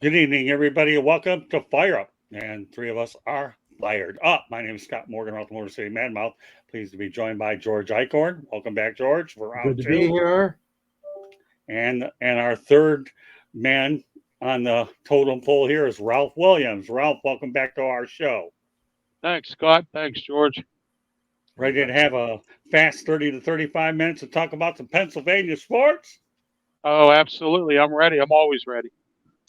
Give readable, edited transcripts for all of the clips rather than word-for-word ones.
Good evening, everybody, and welcome to Fire Up. And three of us are fired up. My name is Scott Morgan, off the Motor City Madmouth. Pleased to be joined by George Eichhorn. Welcome back, George, for round Good to two. be here. And our third man on the totem pole here is Ralph Williams. Ralph, welcome back to our show. Thanks, Scott. Thanks, George. Ready to have a fast 30 to 35 minutes to talk about some Pennsylvania sports? Oh, absolutely. I'm ready. I'm always ready.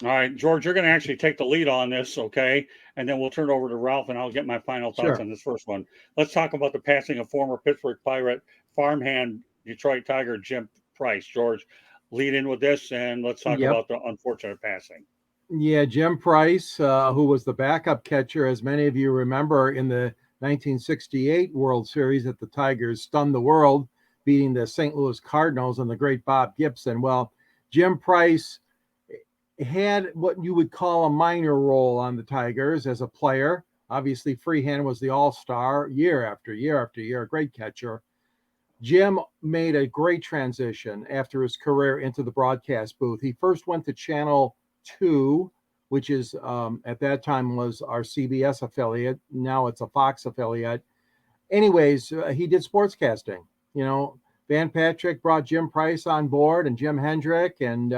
All right, George, you're going to actually take the lead on this, okay? And then we'll turn it over to Ralph, and I'll get my final thoughts on this first one. Let's talk about the passing of former Pittsburgh Pirate farmhand Detroit Tiger Jim Price. George, lead in with this, and let's talk about the unfortunate passing. Yeah, Jim Price, who was the backup catcher, as many of you remember, in the 1968 World Series that the Tigers stunned the world, beating the St. Louis Cardinals and the great Bob Gibson. Well, Jim Price had what you would call a minor role on the Tigers as a player. Obviously, Freehan was the all-star year after year after year, a great catcher. Jim made a great transition after his career into the broadcast booth. He first went to Channel 2, which is at that time was our CBS affiliate. Now it's a Fox affiliate. Anyways, he did sportscasting. You know, Van Patrick brought Jim Price on board, and Jim Hendrick and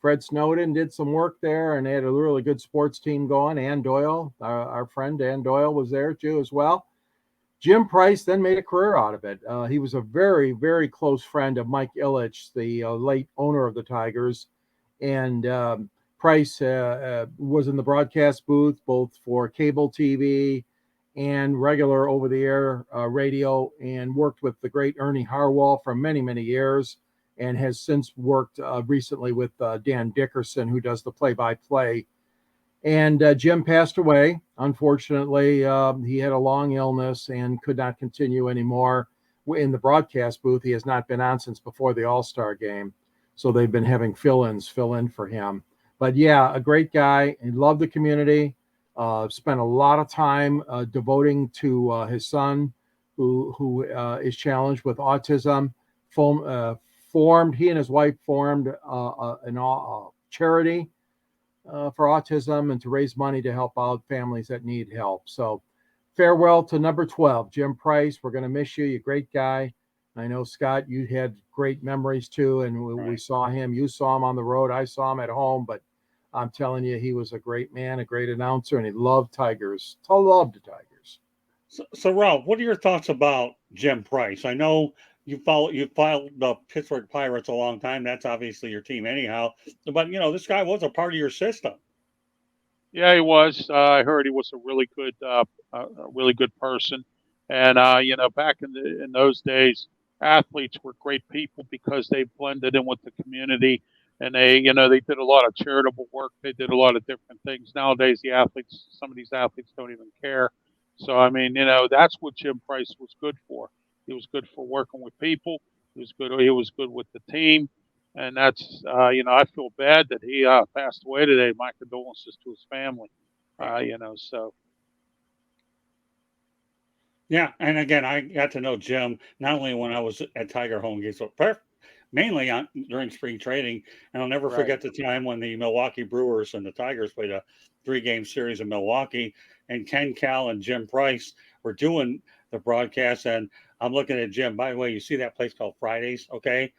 Fred Snowden did some work there, and they had a really good sports team going. Ann Doyle, our friend Ann Doyle, was there too as well. Jim Price then made a career out of it. He was a very, very close friend of Mikeilitch, the late owner of the Tigers. And Price was in the broadcast booth, both for cable TV and regular over-the-air radio, and worked with the great Ernie Harwell for many, many years, and has since worked recently with Dan Dickerson, who does the play-by-play. And Jim passed away. Unfortunately, he had a long illness and could not continue anymore in the broadcast booth. He has not been on since before the All-Star game. So they've been having fill in for him. But yeah, a great guy. He loved the community. Spent a lot of time devoting to his son, who is challenged with autism. He and his wife formed a charity for autism and to raise money to help out families that need help. So farewell to number 12, Jim Price. We're going to miss you. You're a great guy. I know, Scott, you had great memories too, and we saw him. You saw him on the road. I saw him at home, but I'm telling you, he was a great man, a great announcer, and he loved Tigers. Loved the Tigers. So Ralph, what are your thoughts about Jim Price? I know you followed the Pittsburgh Pirates a long time. That's obviously your team anyhow. But, you know, this guy was a part of your system. Yeah, he was. I heard he was a really good person. And, you know, back in those days, athletes were great people because they blended in with the community. And they did a lot of charitable work. They did a lot of different things. Nowadays, some of these athletes don't even care. So, I mean, you know, that's what Jim Price was good for. He was good for working with people. He was good with the team. And that's, I feel bad that he passed away today. My condolences to his family, so. Yeah, and again, I got to know Jim not only when I was at Tiger home games, but mainly during spring training. And I'll never forget the time when the Milwaukee Brewers and the Tigers played a 3-game series in Milwaukee, and kenkal and Jim Price were doing the broadcast. And I'm looking at Jim. By the way, you see that place called Fridays? Okay,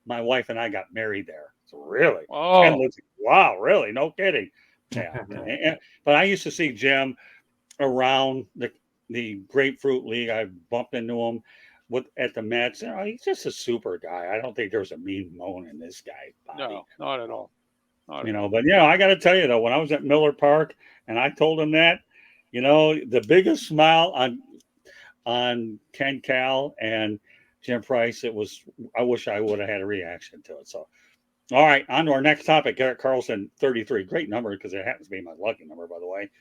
my wife and I got married there. So really, wow, really, no kidding. Yeah, but I used to see Jim around the Grapefruit League. I bumped into him at the Mets. You know, he's just a super guy. I don't think there's a mean bone in this guy's body. No, not at all. But I got to tell you though, when I was at Millerpark and I told him that, you know, the biggest smile on kenkal and Jim Price, I wish I would have had a reaction to it. So, all right, on to our next topic. Erikkarlsson, 33, great number because it happens to be my lucky number, by the way,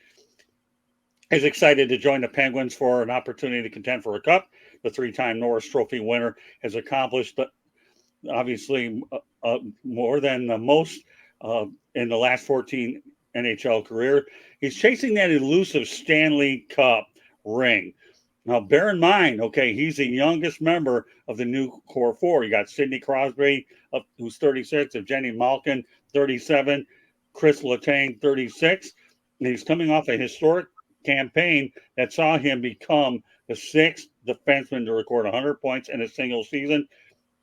is excited to join the Penguins for an opportunity to contend for a cup. The 3-time Noristrophy winner has accomplished, obviously, more than the most in the last 14 NHL career. He's chasing that elusive Stanley Cup ring. Now, bear in mind, okay, he's the youngest member of the new core four. You got Sidney Crosby, who's 36, evgenimalkin, 37, krisletange, 36. And he's coming off a historic campaign that saw him become the 6th defenseman to record 100 points in a single season.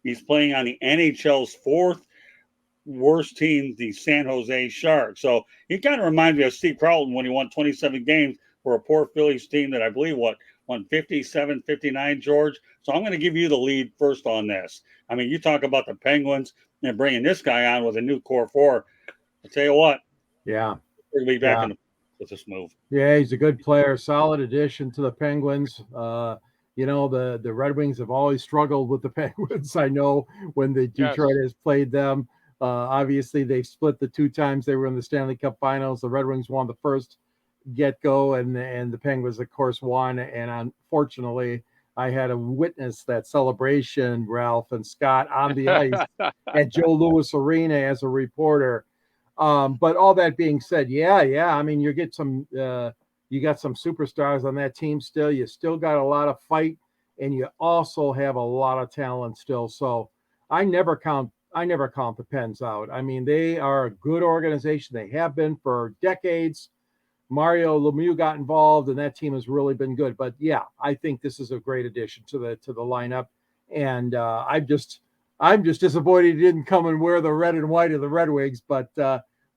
He's playing on the NHL's 4th worst team, the San Jose Sharks. So he kind of reminds me of Steve Carlton when he won 27 games for a poor Phillies team that I believe won 57, 59, George. So I'm going to give you the lead first on this. I mean, you talk about the Penguins and bringing this guy on with a new core 4. I'll tell you what. Yeah. We're going to be back with this move. Yeah, he's a good player, solid addition to the Penguins. The Red Wings have always struggled with the Penguins. I know when the Detroit has played them. Obviously, they've split the 2 times they were in the Stanley Cup Finals. The Red Wings won the first get-go, and the Penguins, of course, won. And unfortunately, I had to witness that celebration, Ralph and Scott, on the ice at Joe Louis Arena as a reporter. But all that being said, I mean, you got some superstars on that team still. You still got a lot of fight, and you also have a lot of talent still. So I never count the Pens out. I mean, they are a good organization. They have been for decades. Mario Lemieux got involved, and that team has really been good. But yeah, I think this is a great addition to the lineup. And I'm just disappointed he didn't come and wear the red and white of the Red Wings. But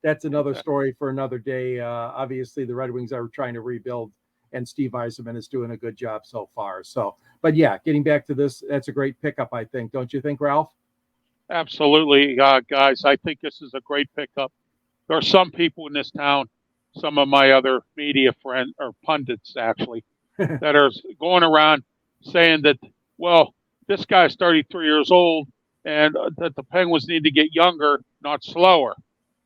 that's another story for another day. Obviously, the Red Wings are trying to rebuild, and Steve Yzerman is doing a good job so far. So, but yeah, getting back to this, that's a great pickup, I think. Don't you think, Ralph? Absolutely, guys. I think this is a great pickup. There are some people in this town, some of my other media friends or pundits actually, that are going around saying that, well, this guy's 33 years old and that the Penguins need to get younger, not slower.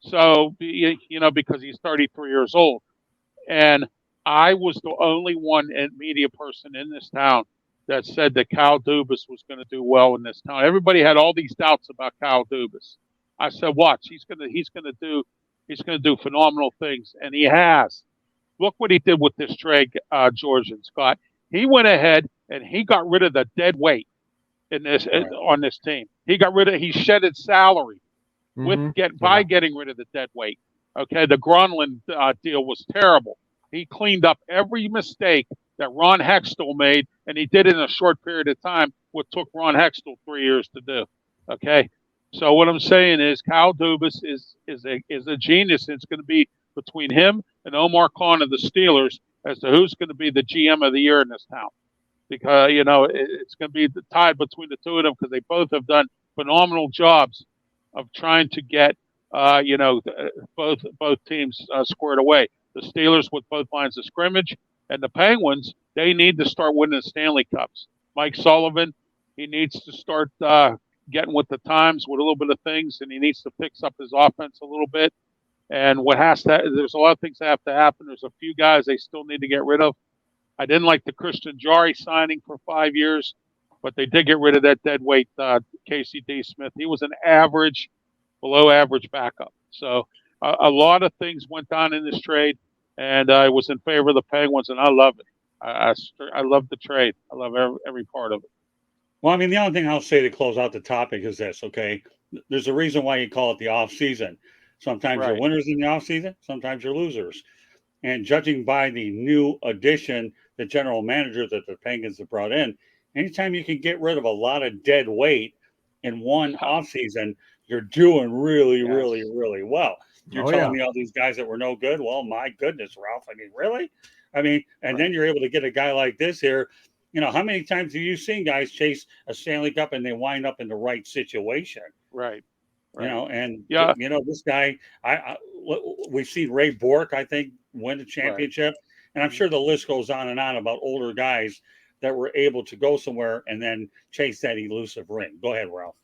So, because he's 33 years old. And I was the only one media person in this town that said that Kyledubas was going to do well in this town. Everybody had all these doubts about Kyledubas. I said, watch, he's going to do phenomenal things, and he has. Look what he did with this trade, George and Scott. He went ahead and he got rid of the dead weight on this team. He shedded salary by getting rid of the dead weight. Okay, the Gronlund deal was terrible. He cleaned up every mistake that Ronhextall made, and he did it in a short period of time, what took Ronhextall 3 years to do. Okay, so what I'm saying is Kyledubas is a genius. It's going to be between him and Omar Khan of the Steelers as to who's going to be the GM of the year in this town, because it's going to be tied between the two of them because they both have done phenomenal jobs of trying to get both teams squared away. The Steelers with both lines of scrimmage, and the Penguins, they need to start winning the Stanley Cups. Mike Sullivan, he needs to start getting with the times with a little bit of things, and he needs to fix up his offense a little bit. And there's a lot of things that have to happen. There's a few guys they still need to get rid of. I didn't like the Christian Jari signing for 5 years, but they did get rid of that dead weight Casey D. Smith. He was an below average backup. So a lot of things went down in this trade, and I was in favor of the Penguins, and I love it. I love the trade. I love every part of it. Well, I mean, the only thing I'll say to close out the topic is this, okay? There's a reason why you call it the off season. Sometimes you're winners in the off season, sometimes you're losers. And judging by the new addition, the general manager that the Penguins have brought in, anytime you can get rid of a lot of dead weight in one off season, you're doing really, really, really well. You're telling me all these guys that were no good. Well, my goodness, Ralph. I mean, really? I mean, and then you're able to get a guy like this here. How many times have you seen guys chase a Stanley Cup and they wind up in the right situation? Right. This guy, we've seen Ray Bourque, I think, win the championship. And I'm sure the list goes on and on about older guys that were able to go somewhere and then chase that elusive ring. Go ahead, Ralph.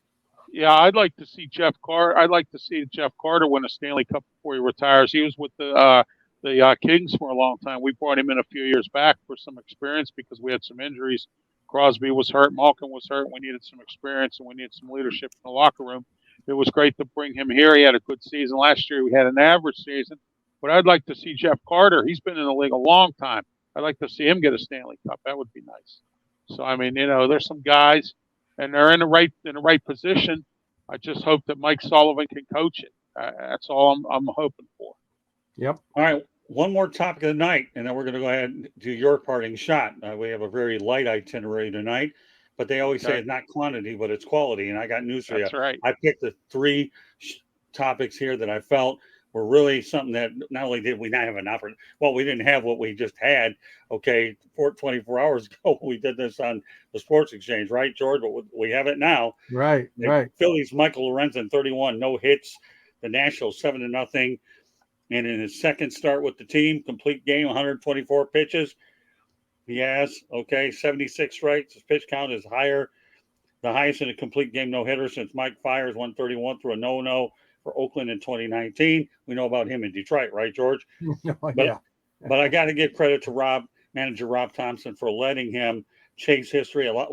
Yeah, I'd like to see Jeff Carter. I'd like to see Jeff Carter win a Stanley Cup before he retires. He was with the Kings for a long time. We brought him in a few years back for some experience because we had some injuries. Crosby was hurt. Malkin was hurt. We needed some experience and we needed some leadership in the locker room. It was great to bring him here. He had a good season. Last year we had an average season. But I'd like to see Jeff Carter. He's been in the league a long time. I'd like to see him get a Stanley Cup. That would be nice. So, I mean, there's some guys, and they're in the right position. I just hope that Mike Sullivan can coach it. That's all I'm hoping for. Yep. All right. One more topic of the night, and then we're going to go ahead and do your parting shot. We have a very light itinerary tonight, but they always say it's not quantity, but it's quality. And I got news for you. That's right. I picked the three topics here that I felt were really something that not only did we not have an opportunity, well, we didn't have what we just had, 24 hours ago when we did this on the Sports Exchange, right, George? But we have it now. Right. Phillies, Michaellorenzen, 31, no hits. The Nationals, 7-0. And in his second start with the team, complete game, 124 pitches. He has, 76 strikes. His pitch count is higher, the highest in a complete game no-hitter since Mikefiers, 131 through a no-no for Oakland in 2019. We know about him in Detroit, right, George? Yeah. But I got to give credit to manager Rob Thompson for letting him chase history a lot.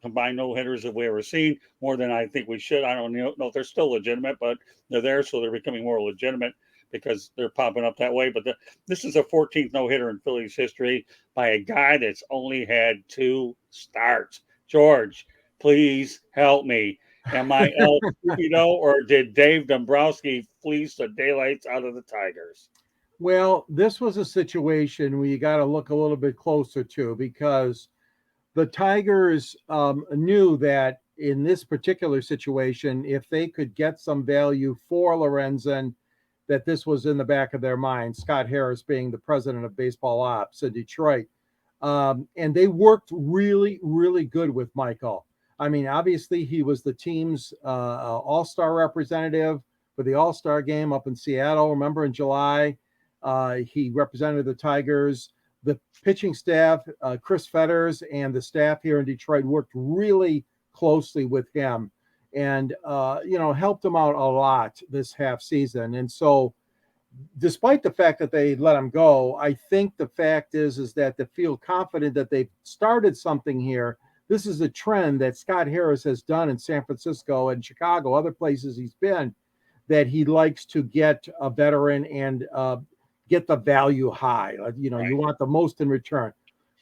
Combined no-hitters that we ever seen, more than I think we should. I don't know if they're still legitimate, but they're there, so they're becoming more legitimate because they're popping up that way. But this is a 14th no-hitter in Phillies history by a guy that's only had 2 starts. George, please help me. Am I El Cupido, or did Dave Dombrowski fleece the daylights out of the Tigers? Well, this was a situation where you got to look a little bit closer to, because the Tigers knew that in this particular situation, if they could get some value for Lorenzen, that this was in the back of their mind, Scott Harris being the president of baseball ops in Detroit. And they worked really, really good with Michael. I mean, obviously, he was the team's all-star representative for the All-Star game up in Seattle. Remember, in July, he represented the Tigers. The pitching staff, Chris Fetters, and the staff here in Detroit worked really closely with him and, helped him out a lot this half season. And so despite the fact that they let him go, I think the fact is that they feel confident that they've started something here. This is a trend that Scott Harris has done in San Francisco and Chicago, other places he's been, that he likes to get a veteran and get the value high. Right. You want the most in return.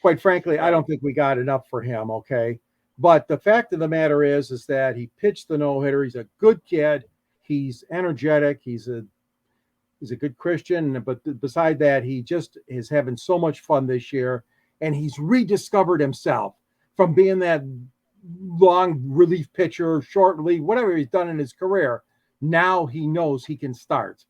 Quite frankly, I don't think we got enough for him, okay? But the fact of the matter is that he pitched the no-hitter. He's a good kid. He's energetic. He's a good Christian. But beside that, he just is having so much fun this year. And he's rediscovered himself from being that long relief pitcher, short relief, whatever he's done in his career. Now he knows he can start.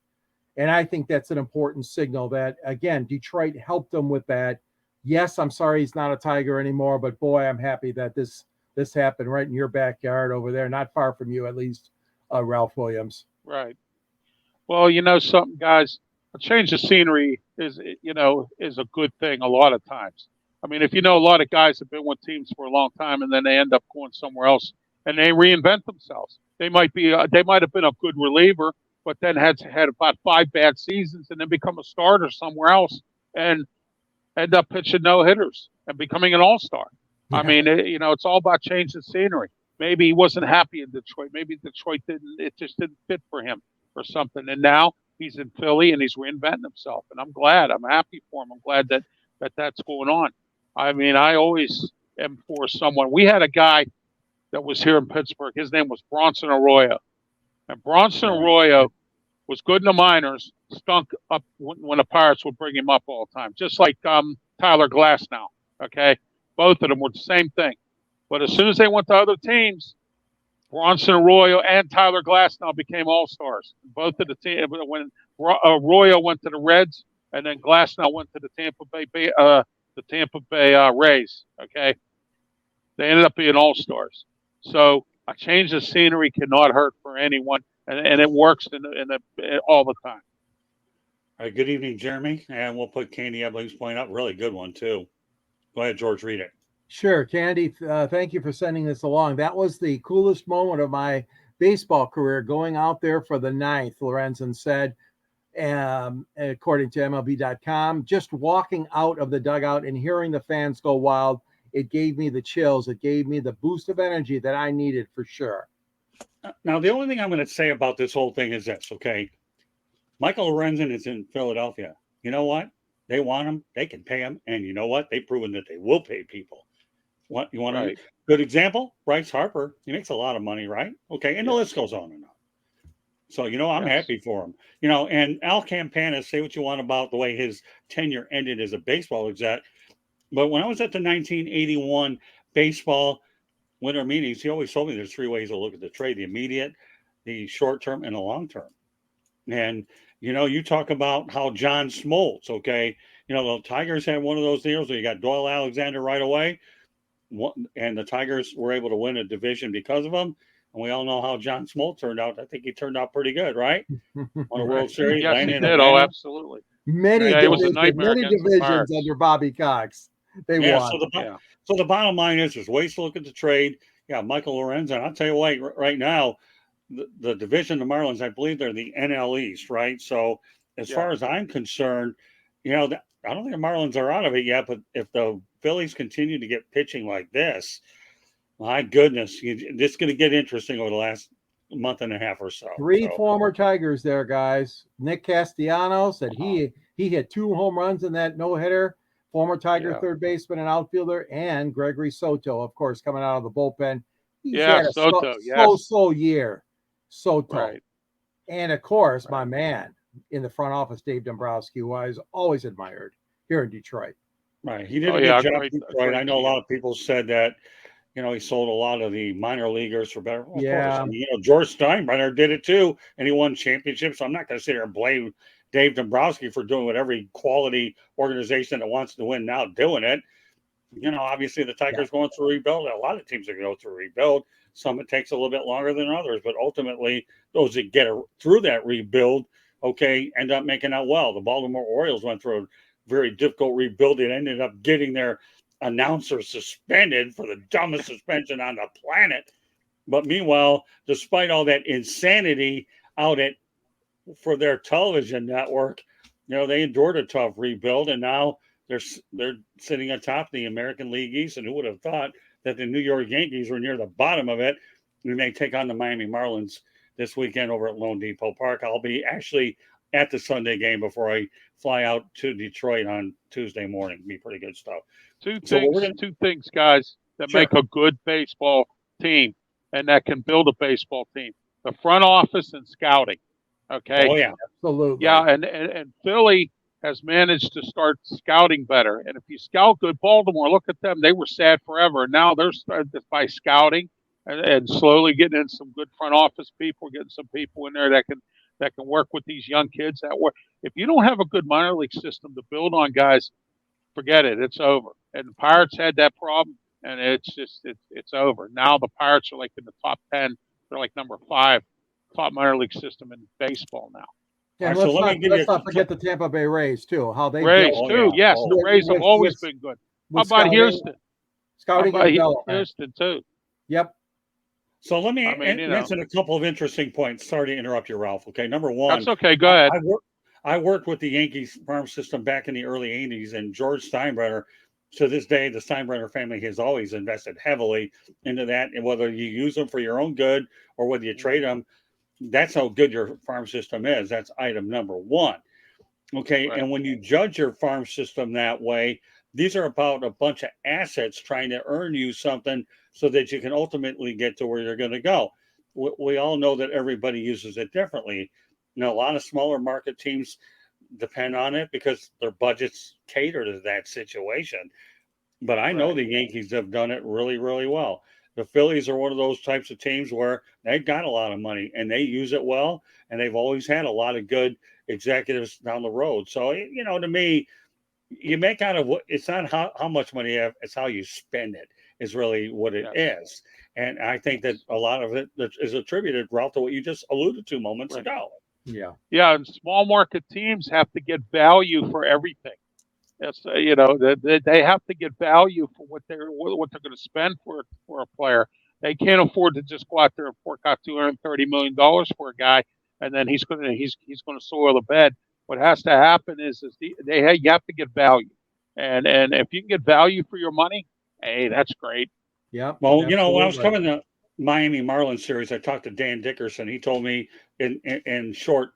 And I think that's an important signal that, again, Detroit helped him with that. Yes, I'm sorry he's not a Tiger anymore, but boy, I'm happy that this happened right in your backyard over there, not far from you, at least, Ralph Williams. Right. Well, something, guys, a change of scenery is a good thing a lot of times. I mean, if a lot of guys have been with teams for a long time and then they end up going somewhere else and they reinvent themselves. They might have been a good reliever, but then had about 5 bad seasons and then become a starter somewhere else and end up pitching no-hitters and becoming an all-star. Yeah. I mean, it's all about changing scenery. Maybe he wasn't happy in Detroit. Maybe Detroit just didn't fit for him or something. And now he's in Philly and he's reinventing himself. And I'm glad. I'm happy for him. I'm glad that that's going on. I mean, I always am for someone. We had a guy that was here in Pittsburgh. His name was Bronson Arroyo. And Bronson Arroyo was good in the minors, stunk up when the Pirates would bring him up all the time, just like Tyler Glasnow, okay? Both of them were the same thing. But as soon as they went to other teams, Bronson Arroyo and Tyler Glasnow became all-stars. Both of the teams, when Arroyo went to the Reds and then Glasnow went to the Tampa Bay Rays, okay? They ended up being all-stars. So a change of scenery cannot hurt for anyone. And it works all the time. All right, good evening, Jeremy. And we'll put Candy Ebling's point up. Really good one, too. Go ahead, George, read it. Sure, Candy. Thank you for sending this along. That was the coolest moment of my baseball career, going out there for the 9th, Lorenzen said, according to MLB.com. Just walking out of the dugout and hearing the fans go wild, it gave me the chills. It gave me the boost of energy that I needed for sure. Now, the only thing I'm going to say about this whole thing is this, okay? Michaellorenzen is in Philadelphia. You know what? They want him. They can pay him. And you know what? They've proven that they will pay people. You want a good example? Bryce Harper. He makes a lot of money, right? Okay, and the list goes on and on. So, I'm happy for him. And Al Campana, say what you want about the way his tenure ended as a baseball exec. But when I was at the 1981 baseball winter meetings, he always told me there's 3 ways to look at the trade: the immediate, the short term, and the long term. And, you talk about how John Smoltz, okay, the Tigers had one of those deals where you got Doyle Alexander right away, and the Tigers were able to win a division because of him. And we all know how John Smoltz turned out. I think he turned out pretty good, right? On a World Series. Yes, he did. Oh, absolutely. Many divisions under Bobby Cox. They won. So the bottom line is there's ways to look at the trade. Yeah, Michaellorenzen. I'll tell you what, right now, the division of the Marlins, I believe they're the NL East, right? So as far as I'm concerned, I don't think the Marlins are out of it yet, but if the Phillies continue to get pitching like this, my goodness, it's going to get interesting over the last month and a half or so. 3 former Tigers there, guys. Nick Castellanos said he hit 2 home runs in that no-hitter. Former Tiger third baseman and outfielder, and Gregory Soto, of course, coming out of the bullpen. He's had a slow year. Soto. Right. And, of course, my man in the front office, Dave Dombrowski, who I always admired here in Detroit. Right. He did a good job in Detroit. I know a lot of people said that, he sold a lot of the minor leaguers for better. Of course. I mean, George Steinbrenner did it too, and he won championships. So I'm not going to sit here and blame Dave Dombrowski for doing what every quality organization that wants to win now doing it. Obviously the Tigers going through rebuild. A lot of teams are going to go through rebuild. Some it takes a little bit longer than others, but ultimately those that get through that rebuild, end up making out well. The Baltimore Orioles went through a very difficult rebuild. It ended up getting their announcer suspended for the dumbest suspension on the planet. But meanwhile, despite all that insanity out for their television network, they endured a tough rebuild, and now they're sitting atop the American League East. And who would have thought that the New York Yankees were near the bottom of it? We may take on the Miami Marlins this weekend over at Lone Depot Park. I'll be actually at the Sunday game before I fly out to Detroit on Tuesday morning. Be pretty good stuff. Two things, guys, that make a good baseball team and that can build a baseball team: the front office and scouting. Okay. Oh yeah, absolutely. Yeah, and Philly has managed to start scouting better. And if you scout good, Baltimore, look at them. They were sad forever. Now they're starting by scouting and slowly getting in some good front office people, getting some people in there that can work with these young kids. If you don't have a good minor league system to build on, guys, forget it. It's over. And the Pirates had that problem, and it's over. Now the Pirates are like in the top 10. They're like number 5 top minor league system in baseball now. Yeah, let's not forget the Tampa Bay Rays too. How they Rays too. Yes, the Rays have always been good. How about Houston? Scouting and development. Houston too. Yep. So let me mention a couple of interesting points. Sorry to interrupt you, Ralph. Okay, number one. That's okay. Go ahead. I worked with the Yankees farm system back in the early 80s, and George Steinbrenner, to this day, the Steinbrenner family has always invested heavily into that. And whether you use them for your own good or whether you trade them, that's how good your farm system is. That's item number one. Okay. Right. And when you judge your farm system that way, these are about a bunch of assets trying to earn you something so that you can ultimately get to where you're going to go. We all know that everybody uses it differently. A lot of smaller market teams depend on it because their budgets cater to that situation. But I know the Yankees have done it really, really well. The Phillies are one of those types of teams where they've got a lot of money and they use it well. And they've always had a lot of good executives down the road. So, to me, you make out of what it's not how much money you have, it's how you spend it is really what it is. And I think that a lot of it is attributed, Ralph, to what you just alluded to moments ago. Yeah. Yeah. And small market teams have to get value for everything. It's, they have to get value for what they're going to spend for a player. They can't afford to just go out there and fork out $230 million for a guy, and then he's going to soil the bed. What has to happen is you have to get value, and if you can get value for your money, hey, that's great. Yeah. Well, when I was coming to Miami Marlins series, I talked to Dan Dickerson. He told me in short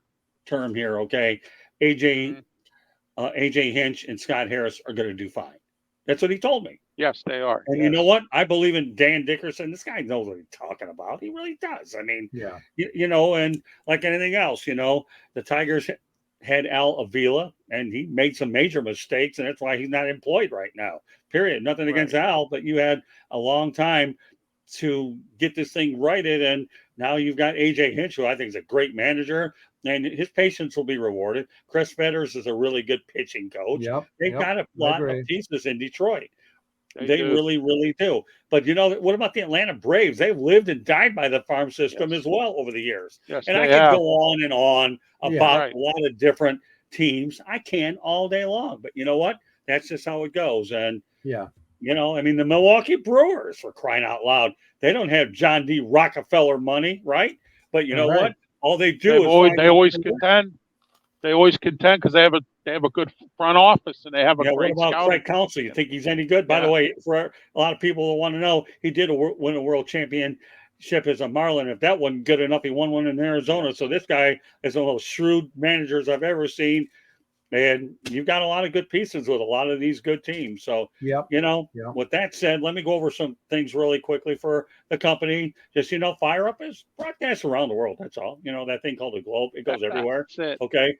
term here, okay, AJ Hinch and Scott Harris are going to do fine. That's what he told me. Yes, they are. And yes. you know what? I believe in Dan Dickerson. This guy knows what he's talking about. He really does. I mean, Yeah. you know, and like anything else, you know, the Tigers had Al Avila, and he made some major mistakes, and that's why he's not employed right now. Period. Nothing against Al, but you had a long time to get this thing righted, and now you've got AJ Hinch, who I think is a great manager, and his patience will be rewarded. Chris Fetters is a really good pitching coach. Yep. They've got a lot of pieces in Detroit. They really, really do. But you know, what about the Atlanta Braves? They've lived and died by the farm system as well over the years. Yes, and I could go on and on about a lot of different teams. I can all day long. But you know what? That's just how it goes. And you know, I mean, the Milwaukee Brewers, for crying out loud, they don't have John D. Rockefeller money, right? But you know what? All they do is they always contend. They always contend because they have a good front office and they have a great what about scouting. Craig Counsell? You think he's any good? By the way, for a lot of people who want to know, he did win a world championship as a Marlin. If that wasn't good enough, he won one in Arizona. So this guy is one of the most shrewd managers I've ever seen. And you've got a lot of good pieces with a lot of these good teams. So, you know, with that said, let me go over some things really quickly for the company. Just, you know, Fire Up is broadcast around the world. That's all. You know, that thing called the Globe. It goes everywhere. That's it. Okay.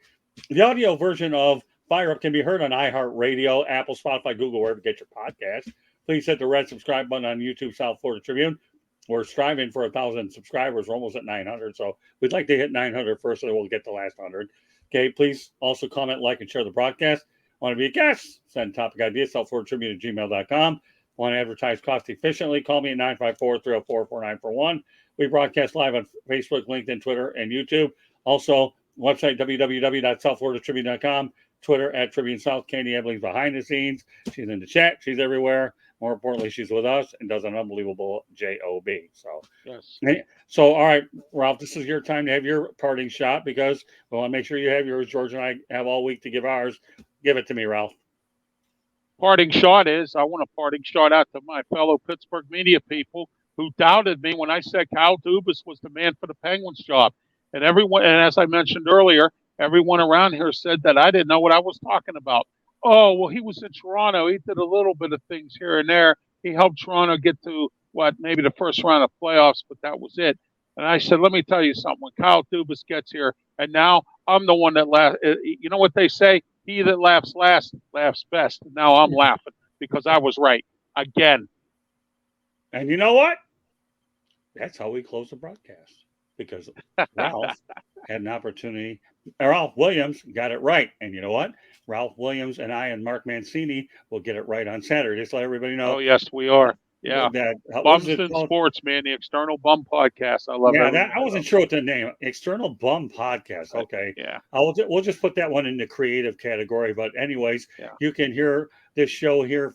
The audio version of Fire Up can be heard on iHeartRadio, Apple, Spotify, Google, wherever you get your podcast. Please hit the red subscribe button on YouTube, South Florida Tribune. We're striving for 1,000 subscribers. We're almost at 900. So we'd like to hit 900 first, so we'll get the last 100. Okay, please also comment, like, and share the broadcast. Want to be a guest? Send topic ideas, southfloridatribune@gmail.com. Want to advertise cost efficiently? Call me at 954-304-4941. We broadcast live on Facebook, LinkedIn, Twitter, and YouTube. Also, website www.southfloridatribune.com. Twitter @Tribune South. Candy Ebling's behind the scenes. She's in the chat. She's everywhere. More importantly, she's with us and does an unbelievable job. So, So, all right, Ralph, this is your time to have your parting shot because we want to make sure you have yours. George and I have all week to give ours. Give it to me, Ralph. Parting shot is I want a parting shot out to my fellow Pittsburgh media people who doubted me when I said Kyledubas was the man for the Penguins job. And everyone, and as I mentioned earlier, everyone around here said that I didn't know what I was talking about. Oh, well, he was in Toronto. He did a little bit of things here and there. He helped Toronto get to, maybe the first round of playoffs, but that was it. And I said, let me tell you something. When Kyledubas gets here, and now I'm the one that laughs. You know what they say? He that laughs last laughs best. And now I'm laughing because I was right again. And you know what? That's how we close the broadcast because Ralph had an opportunity. Ralph Williams got it right. And you know what? Ralph Williams and I and Mark Mancini will get it right on Saturday. Just let everybody know. Oh, yes, we are. Yeah. Bums in Sports, man. The External Bum Podcast. I love it. I wasn't sure what the name. External Bum Podcast. Okay. Yeah. We'll just put that one in the creative category. But anyways, you can hear this show here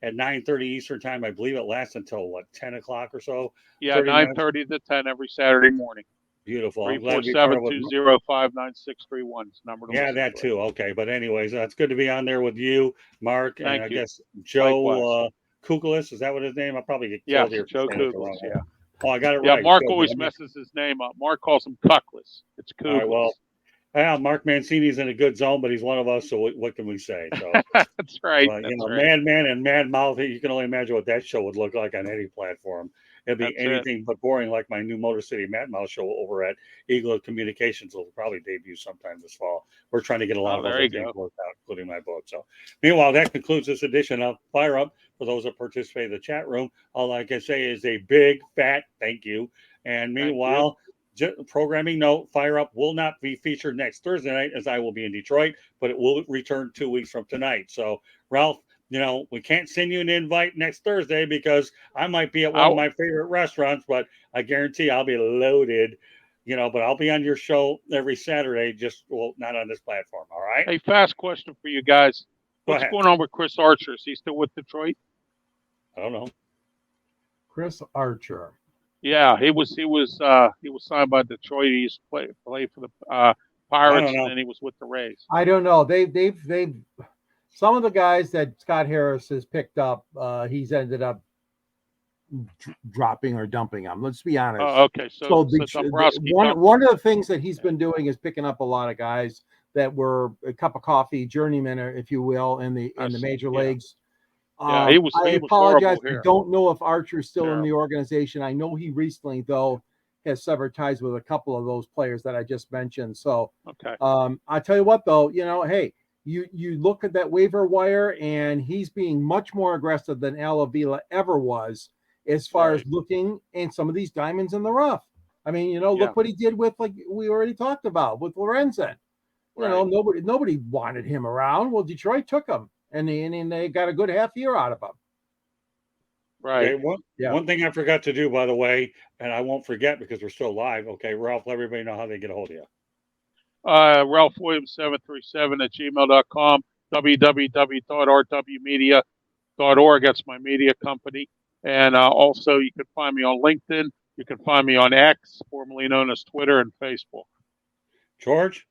at 9:30 Eastern time. I believe it lasts until 10 o'clock or so. Yeah, 9:30 to 10 every Saturday morning. Beautiful. 347-205-9631 is number to listen that to. too. Okay, but anyways, it's good to be on there with you, Mark, Thank and I you. guess Joe Kukulis. Is that what his name? I'll probably get killed here. Joe Kukulis. Yeah. Oh, I got it right. Yeah, Mark always messes his name up. Mark calls him Kukulis. It's Kukulis. Mark Mancini's in a good zone, but he's one of us. So what can we say? So that's right. But, Madman and Mad Mouth. You can only imagine what that show would look like on any platform. It'd be anything but boring, like my new Motor City Mad Mouth show over at Eagle Communications will probably debut sometime this fall. We're trying to get a lot of other things worked out, including my book. So, meanwhile, that concludes this edition of Fire Up. For those that participate in the chat room, all I can say is a big fat thank you. And meanwhile, programming note: Fire Up will not be featured next Thursday night, as I will be in Detroit, but it will return 2 weeks from tonight. So, Ralph, we can't send you an invite next Thursday because I might be at one of my favorite restaurants, but I guarantee I'll be loaded, but I'll be on your show every Saturday, not on this platform. All right. Hey, fast question for you guys. What's going on with Chris Archer? Is he still with Detroit? I don't know. Chris Archer. Yeah, he was signed by Detroit. He used to play for the Pirates, and then he was with the Rays. I don't know. They've some of the guys that Scott Harris has picked up, he's ended up dropping or dumping them. Let's be honest. Oh, okay. So one of the things that he's been doing is picking up a lot of guys that were a cup of coffee journeymen, if you will, in the major leagues. Yeah, he was apologize. horrible I here. don't know if Archer's still in Terrible. the organization. I know he recently, though, has severed ties with a couple of those players that I just mentioned. So, Okay. I tell you what, though, hey, you look at that waiver wire, and he's being much more aggressive than Al Avila ever was as far as looking in some of these diamonds in the rough. I mean, look what he did with, like we already talked about, with Lorenzen. Nobody wanted him around. Well, Detroit took him, and they got a good half year out of him. Right. Okay, one thing I forgot to do, by the way, and I won't forget because we're still live. Okay, Ralph, let everybody know how they get a hold of you. Ralph Williams 737 at gmail.com, www.rwmedia.org. That's my media company. And also, you can find me on LinkedIn. You can find me on X, formerly known as Twitter, and Facebook. George?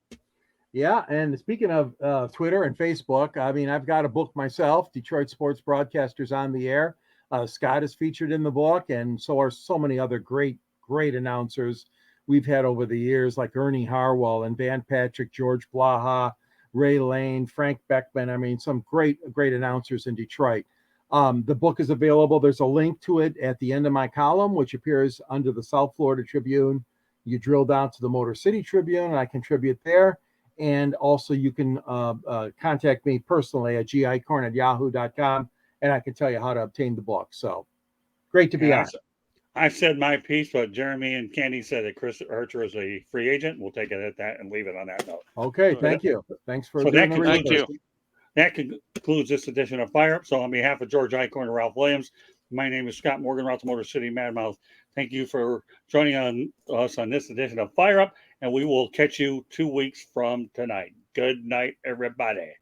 Yeah, and speaking of Twitter and Facebook, I mean, I've got a book myself, Detroit Sports Broadcasters on the Air. Scott is featured in the book, and so are so many other great announcers we've had over the years, like Ernie Harwell and Van Patrick, George Blaha, Ray Lane, Frank Beckman. I mean, some great announcers in Detroit. The book is available. There's a link to it at the end of my column, which appears under the South Florida Tribune. You drill down to the Motor City Tribune, and I contribute there. And also you can contact me personally at gicorn@yahoo.com, and I can tell you how to obtain the book. So great to be on. I said my piece, but Jeremy and Candy said that Chris Archer is a free agent. We'll take it at that and leave it on that note. Okay, thank you. Thanks for that. That concludes this edition of Fire Up. So on behalf of George Eichhorn and Ralph Williams, my name is Scott Morgan, Route to Motor City Madmouth. Thank you for joining us on this edition of Fire Up, and we will catch you 2 weeks from tonight. Good night, everybody.